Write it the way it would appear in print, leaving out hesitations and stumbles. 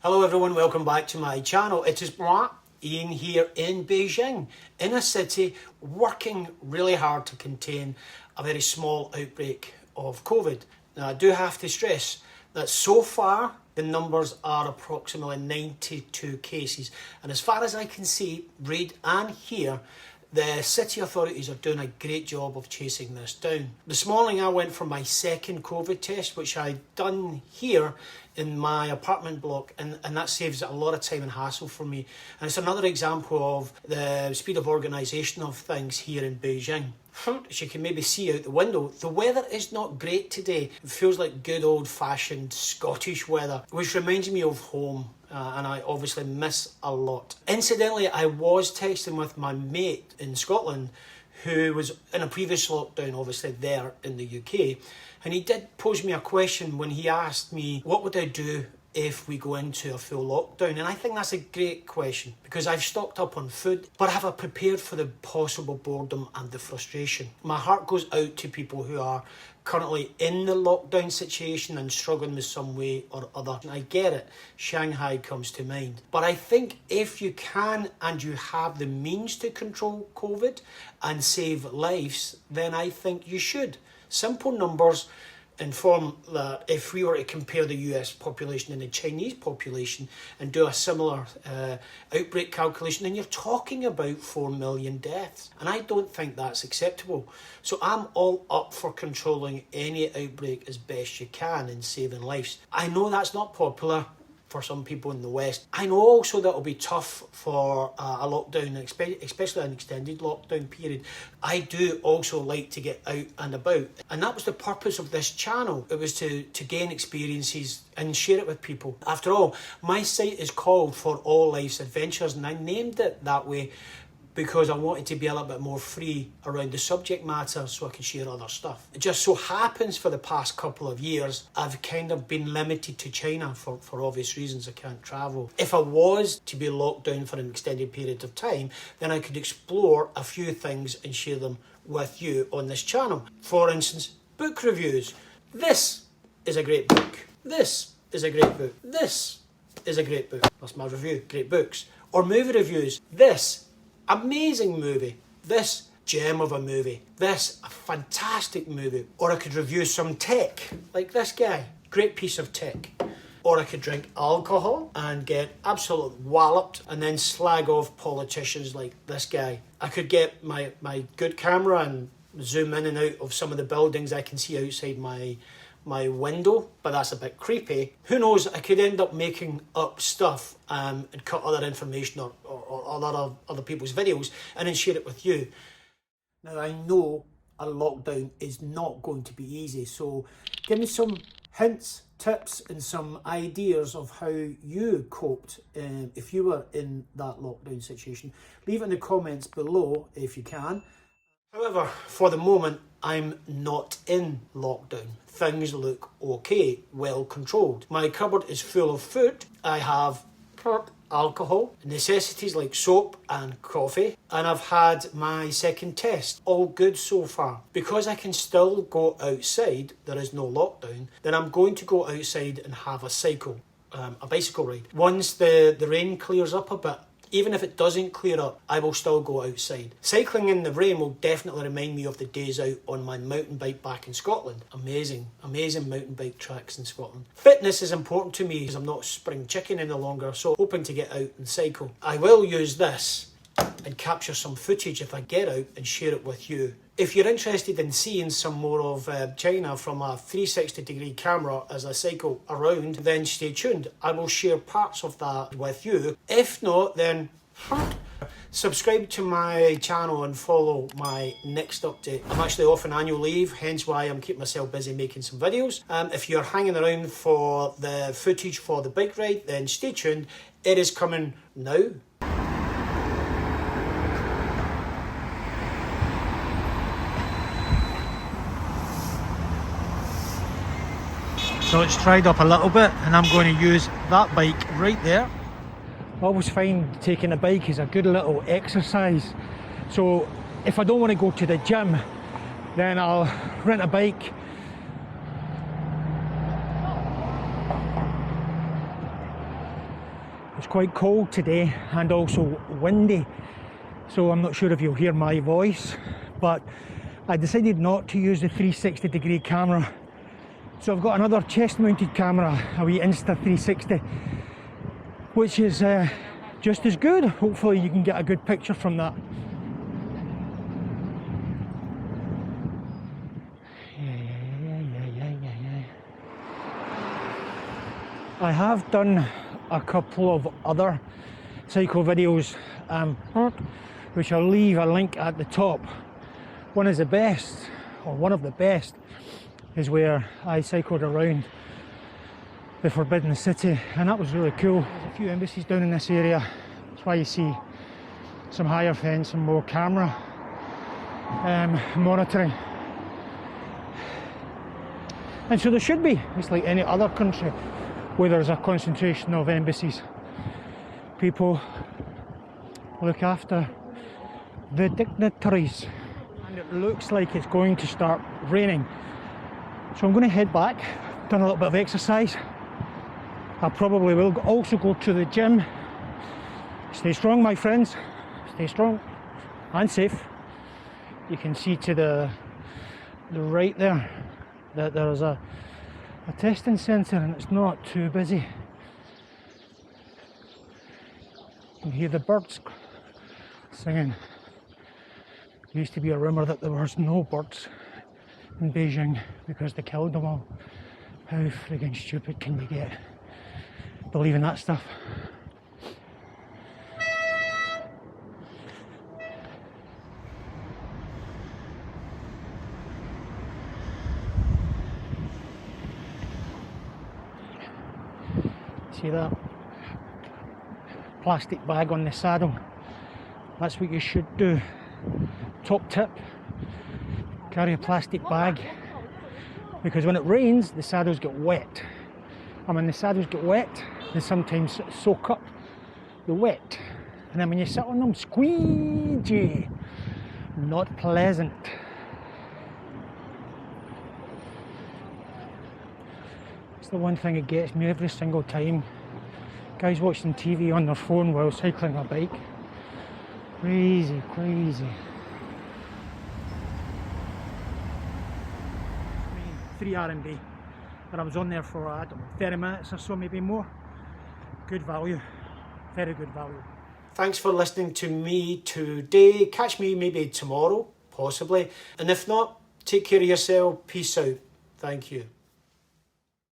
Hello everyone, welcome back to my channel. It is moi, Ian here in Beijing, in a city working really hard to contain a very small outbreak of COVID. Now I do have to stress that so far the numbers are approximately 92 cases, and as far as I can see, read and hear, the city authorities are doing a great job of chasing this down. This morning I went for my second COVID test, which I'd done here in my apartment block, and that saves a lot of time and hassle for me. And it's another example of the speed of organisation of things here in Beijing. As you can maybe see out the window, the weather is not great today. It feels like good old-fashioned Scottish weather, which reminds me of home. And I obviously miss a lot. Incidentally, I was texting with my mate in Scotland who was in a previous lockdown, obviously there in the UK, and he did pose me a question when he asked me, what would I do if we go into a full lockdown? And I think that's a great question, because I've stocked up on food, but have I prepared for the possible boredom and the frustration? My heart goes out to people who are currently in the lockdown situation and struggling with some way or other. And I get it, Shanghai comes to mind. But I think if you can and you have the means to control COVID and save lives, then I think you should. Simple numbers inform that if we were to compare the US population and the Chinese population and do a similar outbreak calculation, then you're talking about 4 million deaths. And I don't think that's acceptable. So I'm all up for controlling any outbreak as best you can and saving lives. I know that's not popular for some people in the West. I know also that it'll be tough for a lockdown, especially an extended lockdown period. I do also like to get out and about, and that was the purpose of this channel. It was to gain experiences and share it with people. After all, my site is called For All Life's Adventures, and I named it that way because I wanted to be a little bit more free around the subject matter so I can share other stuff. It just so happens for the past couple of years, I've kind of been limited to China for obvious reasons. I can't travel. If I was to be locked down for an extended period of time, then I could explore a few things and share them with you on this channel. For instance, book reviews. This is a great book. This is a great book. This is a great book. That's my review, great books. Or movie reviews. This amazing movie. This gem of a movie. This a fantastic movie. Or I could review some tech, like this guy. Great piece of tech. Or I could drink alcohol and get absolutely walloped and then slag off politicians like this guy. I could get my good camera and zoom in and out of some of the buildings I can see outside my window, but that's a bit creepy. Who knows, I could end up making up stuff and cut other information or other people's videos and then share it with you. Now I know a lockdown is not going to be easy, so give me some hints, tips and some ideas of how you coped if you were in that lockdown situation. Leave it in the comments below if you can. However, for the moment, I'm not in lockdown. Things look okay, well controlled. My cupboard is full of food. I have alcohol, necessities like soap and coffee, and I've had my second test. All good so far. Because I can still go outside, there is no lockdown, then I'm going to go outside and have a bicycle ride. Once the rain clears up a bit, even if it doesn't clear up, I will still go outside. Cycling in the rain will definitely remind me of the days out on my mountain bike back in Scotland. Amazing mountain bike tracks in Scotland. Fitness is important to me because I'm not spring chicken any longer, so hoping to get out and cycle. I will use this and capture some footage if I get out and share it with you. If you're interested in seeing some more of China from a 360-degree camera as I cycle around, then stay tuned. I will share parts of that with you. If not, then subscribe to my channel and follow my next update. I'm actually off on annual leave, hence why I'm keeping myself busy making some videos. If you're hanging around for the footage for the bike ride, then stay tuned. It is coming now. So it's dried up a little bit and I'm going to use that bike right there. I always find taking a bike is a good little exercise. So if I don't want to go to the gym, then I'll rent a bike It's quite cold today and also windy, so I'm not sure if you'll hear my voice, but I decided not to use the 360-degree camera. So I've got another chest-mounted camera, a wee Insta360, which is just as good. Hopefully you can get a good picture from that. I have done a couple of other cycle videos, which I'll leave a link at the top. One is the best, or one of the best, is where I cycled around the Forbidden City, and that was really cool. There's a few embassies down in this area. That's why you see some higher fence and more camera monitoring. And so there should be. It's like any other country where there's a concentration of embassies. People look after the dignitaries. And it looks like it's going to start raining. So I'm going to head back, done a little bit of exercise. I probably will also go to the gym. Stay strong, my friends. Stay strong and safe. You can see to the right there that there's a testing centre and it's not too busy. You can hear the birds singing. There used to be a rumour that there was no birds in Beijing because they killed them all. How friggin' stupid can you get? Believing that stuff. See that plastic bag on the saddle? That's what you should do. Top tip, carry a plastic bag, because when it rains the saddles get wet, and when the saddles get wet they sometimes soak up the wet, and then when you sit on them, squeegee, not pleasant. It's the one thing that gets me every single time. Guys watching TV on their phone while cycling a bike. Crazy, crazy. 3 RMB, but I was on there for, I don't know, 30 minutes or so, maybe more. Good value, very good value. Thanks for listening to me today. Catch me maybe tomorrow, possibly. And if not, take care of yourself. Peace out. Thank you.